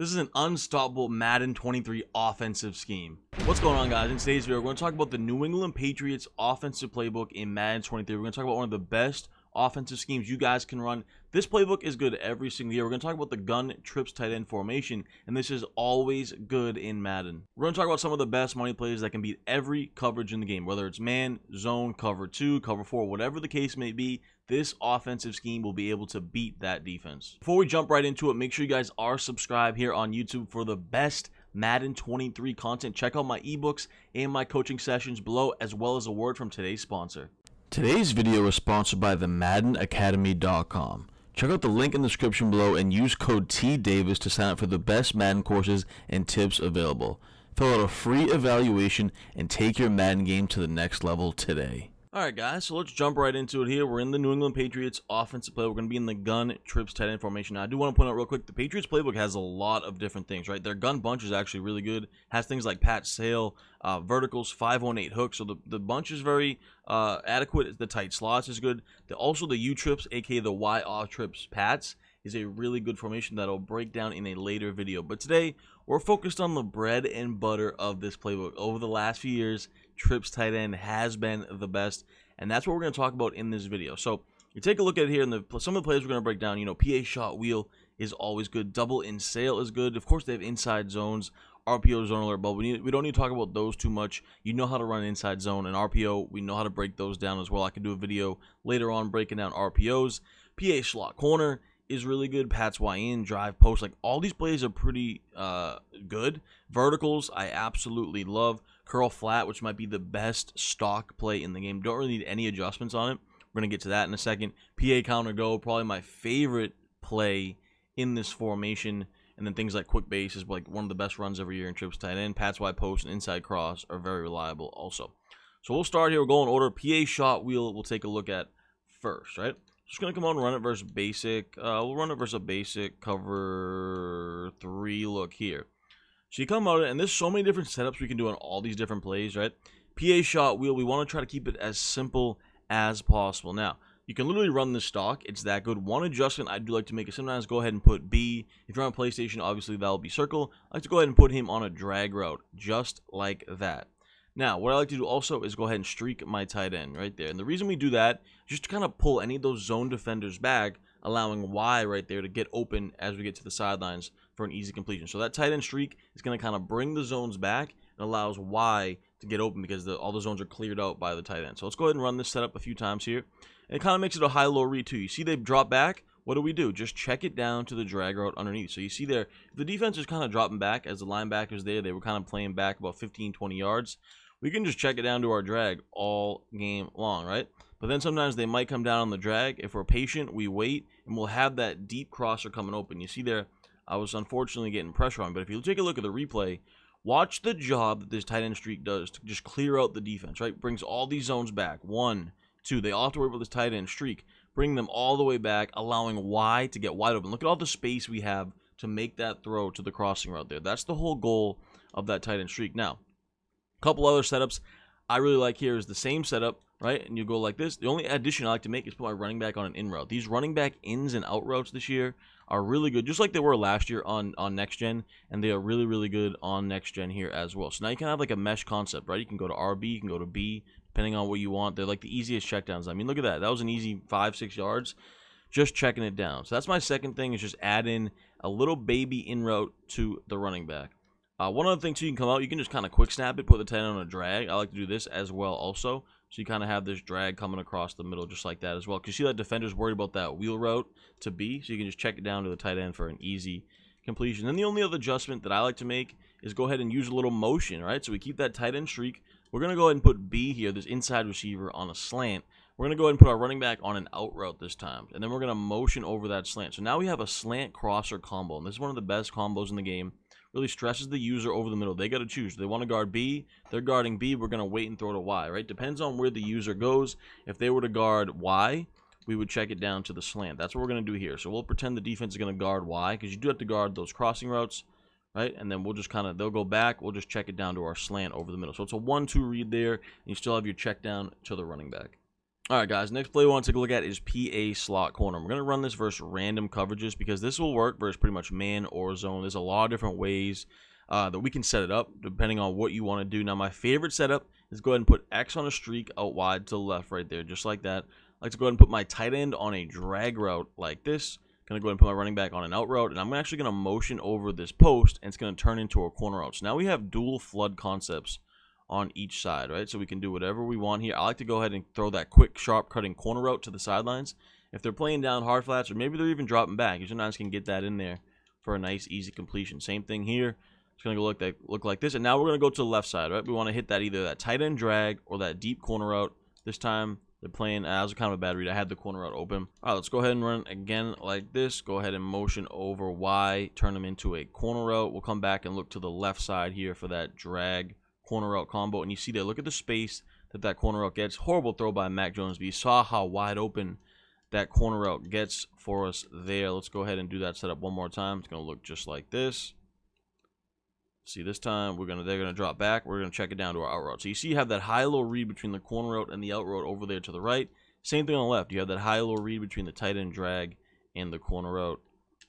This is an unstoppable Madden 23 offensive scheme. What's going on, guys? In today's video, we're going to talk about the New England Patriots offensive playbook in Madden 23. We're going to talk about one of the best offensive schemes you guys can run. This playbook is good every single year. We're going to talk about the gun trips tight end formation, and this is always good in Madden. We're going to talk about some of the best money plays that can beat every coverage in the game, whether it's man, zone, cover 2, cover 4, whatever the case may be. This offensive scheme will be able to beat that defense. Before we jump right into it, make sure you guys are subscribed here on YouTube for the best Madden 23 content. Check out my ebooks and my coaching sessions below, as well as a word from today's sponsor. Today's video is sponsored by the MaddenAcademy.com. Check out the link in the description below and use code TDavis to sign up for the best Madden courses and tips available. Fill out a free evaluation and take your Madden game to the next level today. Alright guys, so let's jump right into it here. We're in the New England Patriots offensive play. We're going to be in the gun trips tight end formation. Now, I do want to point out real quick, the Patriots playbook has a lot of different things, right? Their gun bunch is actually really good. Has things like pat sail, verticals, 5-1-8 hooks. So the bunch is very adequate. The tight slots is good. Also the U trips, aka the Y off trips pats, is a really good formation that I'll break down in a later video. But today, we're focused on the bread and butter of this playbook. Over the last few years, trips tight end has been the best, and that's what we're going to talk about in this video. So you take a look at it here, and some of the plays we're going to break down. You know, PA shot wheel is always good. Double in sail is good. Of course, they have inside zones, RPO, zone alert, but we don't need to talk about those too much. You know how to run inside zone and RPO. We know how to break those down as well. I can do a video later on breaking down RPOs. PA slot corner is really good. Pats Y in, drive, post, like all these plays are pretty good. Verticals, I absolutely love. Curl flat, which might be the best stock play in the game. Don't really need any adjustments on it. We're going to get to that in a second. PA counter go, probably my favorite play in this formation. And then things like quick base is like one of the best runs every year in trips tight end. Pats Y post and inside cross are very reliable also. So we'll start here. We'll go in order. PA shot wheel we'll take a look at first, right? Just going to come on and run it versus basic. We'll run it versus a basic cover 3 look here. So you come out, and there's so many different setups we can do on all these different plays, right? PA shot wheel, we want to try to keep it as simple as possible. Now, you can literally run this stock. It's that good. One adjustment I do like to make is sometimes go ahead and put B. If you're on PlayStation, obviously that'll be circle. I like to go ahead and put him on a drag route, just like that. Now, what I like to do also is go ahead and streak my tight end right there. And the reason we do that is just to kind of pull any of those zone defenders back, allowing Y right there to get open as we get to the sidelines for an easy completion. So that tight end streak is going to kind of bring the zones back and allows Y to get open because all the zones are cleared out by the tight end. So let's go ahead and run this setup a few times here. And it kind of makes it a high-low read too. You see they drop back. What do? Just check it down to the drag route underneath. So you see there, the defense is kind of dropping back as the linebackers there. They were kind of playing back about 15, 20 yards. We can just check it down to our drag all game long, right? But then sometimes they might come down on the drag. If we're patient, we wait, and we'll have that deep crosser coming open. You see there, I was unfortunately getting pressure on, but if you take a look at the replay, watch the job that this tight end streak does to just clear out the defense, right? Brings all these zones back. 1, 2. They all have to worry about this tight end streak. Bring them all the way back, allowing Y to get wide open. Look at all the space we have to make that throw to the crossing route there. That's the whole goal of that tight end streak. Now, a couple other setups I really like here is the same setup, right? And you go like this. The only addition I like to make is put my running back on an in route. These running back ins and out routes this year are really good, just like they were last year on next gen, and they are really, really good on next gen here as well. So now you can have like a mesh concept, right? You can go to RB, you can go to B, depending on what you want. They're like the easiest checkdowns. I mean, look at that. That was an easy 5-6 yards, just checking it down. So that's my second thing, is just add in a little baby in route to the running back. One other thing too, you can come out, you can just kind of quick snap it, put the tight end on a drag. I like to do this as well also. So you kind of have this drag coming across the middle just like that as well. Because you see that defender's worried about that wheel route to B, so you can just check it down to the tight end for an easy completion. Then the only other adjustment that I like to make is go ahead and use a little motion, right? So we keep that tight end streak. We're going to go ahead and put B here, this inside receiver, on a slant. We're going to go ahead and put our running back on an out route this time. And then we're going to motion over that slant. So now we have a slant crosser combo. And this is one of the best combos in the game. Really stresses the user over the middle. They got to choose. They want to guard B. They're guarding B. We're going to wait and throw to Y, right? Depends on where the user goes. If they were to guard Y, we would check it down to the slant. That's what we're going to do here. So we'll pretend the defense is going to guard Y, because you do have to guard those crossing routes, right? And then we'll just kind of, they'll go back. We'll just check it down to our slant over the middle. So it's a 1-2 read there, and you still have your check down to the running back. All right, guys, next play we want to take a look at is PA slot corner. We're going to run this versus random coverages because this will work versus pretty much man or zone. There's a lot of different ways that we can set it up depending on what you want to do. Now, my favorite setup is go ahead and put X on a streak out wide to the left right there, just like that. I like to go ahead and put my tight end on a drag route like this. Going to go ahead and put my running back on an out route, and I'm actually going to motion over this post, and it's going to turn into a corner route. So now we have dual flood concepts on each side, right? So we can do whatever we want here. I like to go ahead and throw that quick, sharp cutting corner route to the sidelines. If they're playing down hard flats, or maybe they're even dropping back, you sometimes can get that in there for a nice, easy completion. Same thing here. It's going to look like this. And now we're going to go to the left side, right? We want to hit that either that tight end drag or that deep corner route. This time they're playing, that was kind of a bad read. I had the corner route open. All right, let's go ahead and run again like this. Go ahead and motion over Y, turn them into a corner route. We'll come back and look to the left side here for that drag corner route combo, and you see there, look at the space that corner route gets. Horrible throw by Mac Jones, but you saw how wide open that corner route gets for us there. Let's go ahead and do that setup one more time. It's going to look just like this. See, this time they're gonna drop back. We're gonna check it down to our out route. So you see you have that high-low read between the corner route and the out route over there to the right. Same thing on the left. You have that high-low read between the tight end drag and the corner route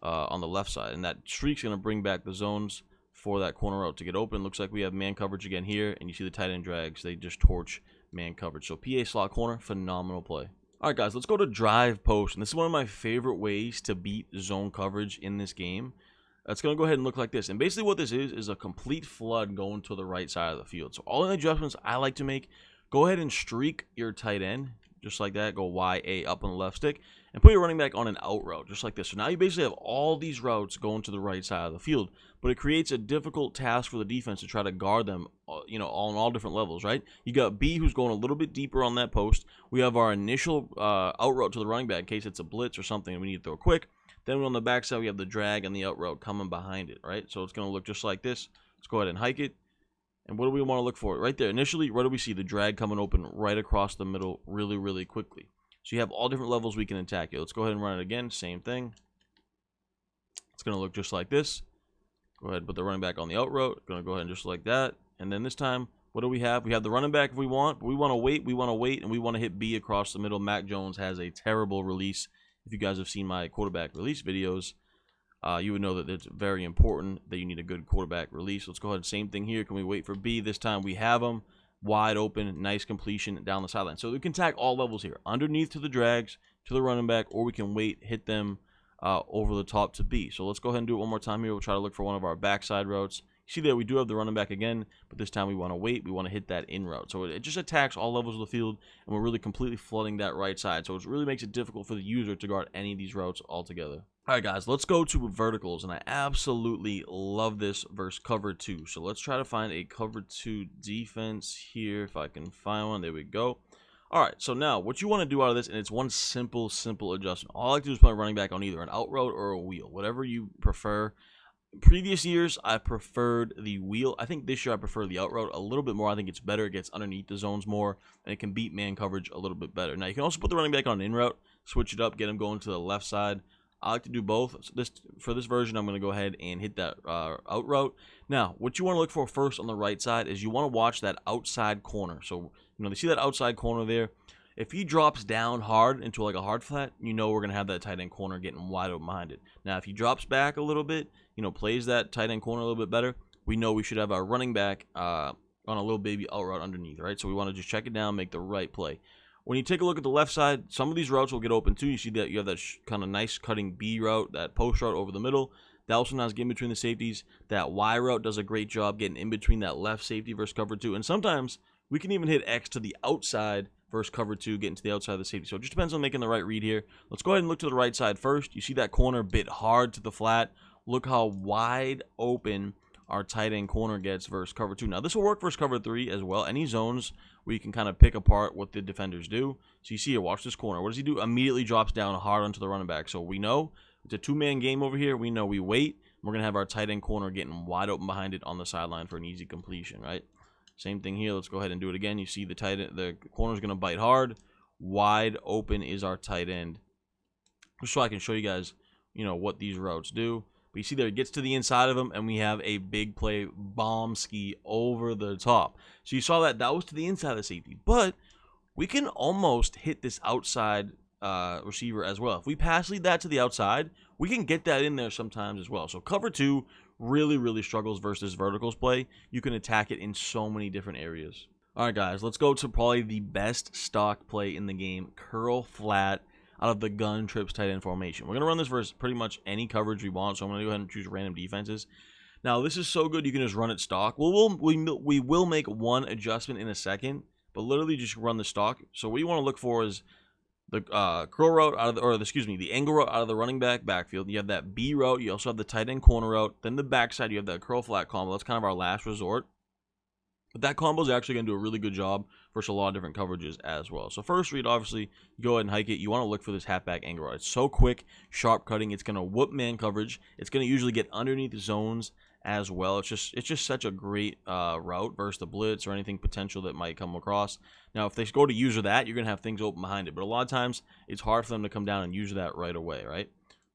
on the left side, and that streak's gonna bring back the zones for that corner route to get open. Looks like we have man coverage again here, and you see the tight end drags. They just torch man coverage. So PA slot corner, phenomenal play. All right, guys, let's go to drive post, and this is one of my favorite ways to beat zone coverage in this game. It's going to go ahead and look like this. And basically what this is a complete flood going to the right side of the field. So all the adjustments I like to make, go ahead and streak your tight end, just like that. Go YA up on the left stick, and put your running back on an out route, just like this. So now you basically have all these routes going to the right side of the field. But it creates a difficult task for the defense to try to guard them, you know, on all different levels, right? You got B who's going a little bit deeper on that post. We have our initial out route to the running back in case it's a blitz or something and we need to throw quick. Then on the backside, we have the drag and the out route coming behind it, right? So it's going to look just like this. Let's go ahead and hike it. And what do we want to look for? Right there. Initially, what do we see? The drag coming open right across the middle really, really quickly. So you have all different levels we can attack it. Let's go ahead and run it again. Same thing. It's going to look just like this. Go ahead and put the running back on the out route. Going to go ahead and just like that. And then this time, what do we have? We have the running back if we want. But we want to wait. We want to wait. And we want to hit B across the middle. Mac Jones has a terrible release. If you guys have seen my quarterback release videos, you would know that it's very important that you need a good quarterback release. Let's go ahead. Same thing here. Can we wait for B? This time we have them wide open, nice completion down the sideline. So we can attack all levels here, underneath to the drags, to the running back, or we can wait, hit them over the top to B. So let's go ahead and do it one more time here. We'll try to look for one of our backside routes. See there, we do have the running back again, but this time we want to wait. We want to hit that in route. So it just attacks all levels of the field, and we're really completely flooding that right side. So it really makes it difficult for the user to guard any of these routes altogether. All right, guys, let's go to verticals, and I absolutely love this versus cover 2. So let's try to find a cover 2 defense here, if I can find one. There we go. All right, so now what you want to do out of this, and it's one simple adjustment. All I like to do is put my running back on either an out route or a wheel, whatever you prefer. Previous years, I preferred the wheel. I think this year I prefer the out route a little bit more. I think it's better. It gets underneath the zones more, and it can beat man coverage a little bit better. Now, you can also put the running back on an in route, switch it up, get him going to the left side. I like to do both. So for this version, I'm going to go ahead and hit that out route. Now, what you want to look for first on the right side is you want to watch that outside corner. So, you know, they see that outside corner there. If he drops down hard into like a hard flat, you know we're going to have that tight end corner getting wide open behind it. Now, if he drops back a little bit, you know, plays that tight end corner a little bit better, we know we should have our running back on a little baby out route underneath, right? So we want to just check it down, make the right play. When you take a look at the left side, some of these routes will get open too. You see that you have that kind of nice cutting B route, that post route over the middle. That also sometimes get in between the safeties. That Y route does a great job getting in between that left safety versus cover 2. And sometimes we can even hit X to the outside versus cover 2, getting to the outside of the safety. So it just depends on making the right read here. Let's go ahead and look to the right side first. You see that corner bit hard to the flat. Look how wide open our tight end corner gets versus cover 2. Now, this will work versus cover 3 as well. Any zones where you can kind of pick apart what the defenders do. So you see here, watch this corner. What does he do? Immediately drops down hard onto the running back. So we know it's a two-man game over here. We know we wait. We're going to have our tight end corner getting wide open behind it on the sideline for an easy completion, right? Same thing here. Let's go ahead and do it again. You see the corner's going to bite hard. Wide open is our tight end. Just so I can show you guys, you know, what these routes do. But you see there, it gets to the inside of him, and we have a big play bomb ski over the top. So you saw that was to the inside of the safety. But we can almost hit this outside receiver as well. If we pass lead that to the outside, we can get that in there sometimes as well. So cover 2 really struggles versus verticals play. You can attack it in so many different areas. All right, guys, let's go to probably the best stock play in the game, curl flat out of the gun trips tight end formation. We're going to run this versus pretty much any coverage we want, so I'm going to go ahead and choose random defenses. Now, this is so good you can just run it stock. We will make one adjustment in a second, but literally just run the stock. So what you want to look for is the curl route out of the angle route out of the running back backfield. You have that B route. You also have the tight end corner route. Then the backside, you have that curl flat combo. That's kind of our last resort. But that combo is actually going to do a really good job versus a lot of different coverages as well. So first read, obviously, you go ahead and hike it. You want to look for this halfback angle route. It's so quick, sharp cutting. It's going to whoop man coverage. It's going to usually get underneath the zones as well. It's just such a great route versus the blitz or anything potential that might come across. Now, if they go to user that, you're going to have things open behind it. But a lot of times, it's hard for them to come down and use that right away, right?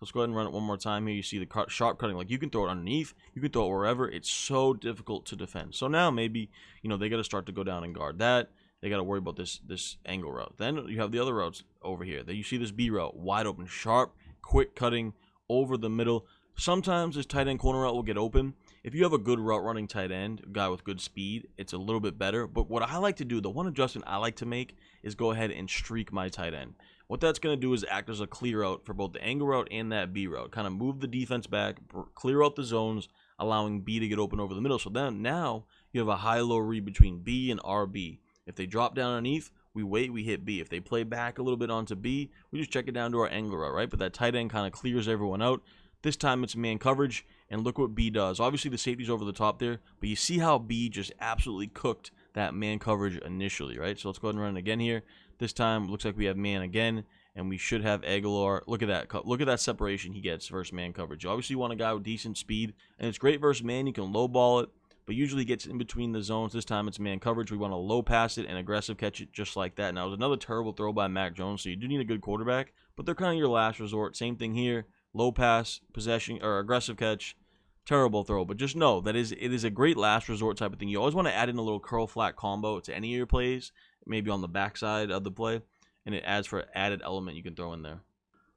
Let's go ahead and run it one more time here. You see the sharp cutting. Like, you can throw it underneath. You can throw it wherever. It's so difficult to defend. So now maybe, they got to start to go down and guard that. They got to worry about this angle route. Then you have the other routes over here. Then you see this B route. Wide open, sharp, quick cutting over the middle. Sometimes this tight end corner route will get open. If you have a good route running tight end, a guy with good speed, it's a little bit better. But what I like to do, the one adjustment I like to make is go ahead and streak my tight end. What that's going to do is act as a clear out for both the angle route and that B route. Kind of move the defense back, clear out the zones, allowing B to get open over the middle. So then now you have a high-low read between B and RB. If they drop down underneath, we wait, we hit B. If they play back a little bit onto B, we just check it down to our angle route, right? But that tight end kind of clears everyone out. This time it's man coverage, and look what B does. Obviously, the safety's over the top there, but you see how B just absolutely cooked that man coverage initially, right? So let's go ahead and run it again here. This time, looks like we have man again, and we should have Aguilar. Look at that. Look at that separation he gets versus man coverage. You obviously want a guy with decent speed, and it's great versus man. You can low ball it, but usually gets in between the zones. This time it's man coverage. We want to low pass it and aggressive catch it just like that. Now, it was another terrible throw by Mac Jones, so you do need a good quarterback, but they're kind of your last resort. Same thing here. Low pass, possession, or aggressive catch. Terrible throw, but just know that it is a great last resort type of thing. You always want to add in a little curl flat combo to any of your plays, maybe on the backside of the play, and it adds for an added element you can throw in there.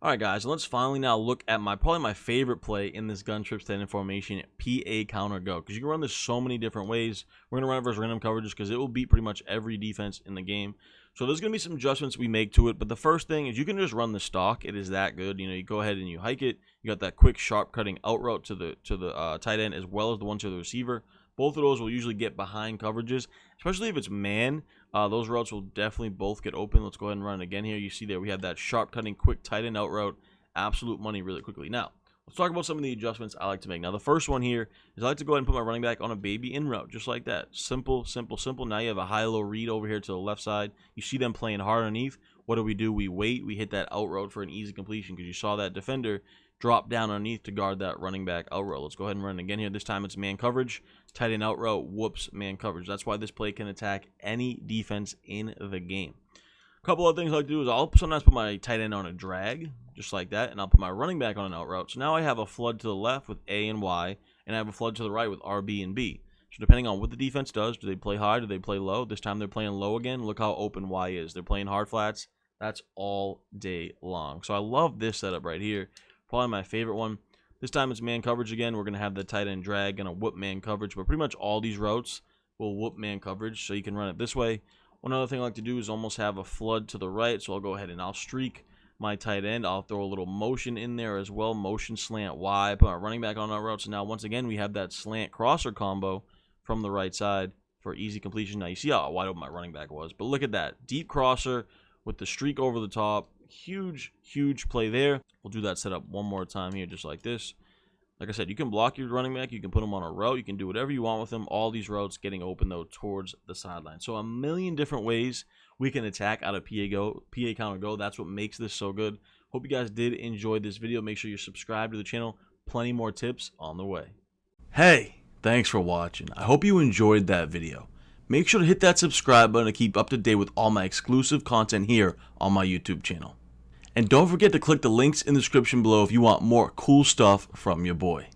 All right, guys, let's finally now look at probably my favorite play in this gun trips tight end formation, PA counter go, because you can run this so many different ways. We're gonna run it versus random coverages because it will beat pretty much every defense in the game. So there's gonna be some adjustments we make to it, but the first thing is you can just run the stock. It is that good. You go ahead and you hike it. You got that quick, sharp cutting out route to the tight end as well as the one to the receiver. Both of those will usually get behind coverages, especially if it's man. Those routes will definitely both get open. Let's go ahead and run it again here. You see there we have that sharp cutting, quick tight end out route. Absolute money really quickly. Now, let's talk about some of the adjustments I like to make. Now, the first one here is I like to go ahead and put my running back on a baby in route, just like that. Simple, simple, simple. Now you have a high-low read over here to the left side. You see them playing hard underneath. What do? We wait. We hit that out route for an easy completion because you saw that defender drop down underneath to guard that running back out route. Let's go ahead and run it again here. This time it's man coverage. Tight end out route, whoops, man coverage. That's why this play can attack any defense in the game. A couple other things I like to do is I'll sometimes put my tight end on a drag, just like that, and I'll put my running back on an out route. So now I have a flood to the left with A and Y, and I have a flood to the right with RB and B. So depending on what the defense does, do they play high, do they play low? This time they're playing low again. Look how open Y is. They're playing hard flats. That's all day long. So I love this setup right here. Probably my favorite one. This time it's man coverage again. We're going to have the tight end drag, going to whoop man coverage, but pretty much all these routes will whoop man coverage, so you can run it this way. One other thing I like to do is almost have a flood to the right, so I'll go ahead and I'll streak my tight end. I'll throw a little motion in there as well, motion slant Y, put my running back on our route. So now once again we have that slant crosser combo from the right side for easy completion. Now you see how wide open my running back was, but look at that deep crosser with the streak over the top. Huge play there. We'll do that setup one more time here, just like this. Like I said, you can block your running back. You can put him on a route. You can do whatever you want with him. All these routes getting open, though, towards the sideline. So a million different ways we can attack out of PA counter go. That's what makes this so good. Hope you guys did enjoy this video. Make sure you're subscribed to the channel. Plenty more tips on the way. Hey, thanks for watching. I hope you enjoyed that video. Make sure to hit that subscribe button to keep up to date with all my exclusive content here on my YouTube channel. And don't forget to click the links in the description below if you want more cool stuff from your boy.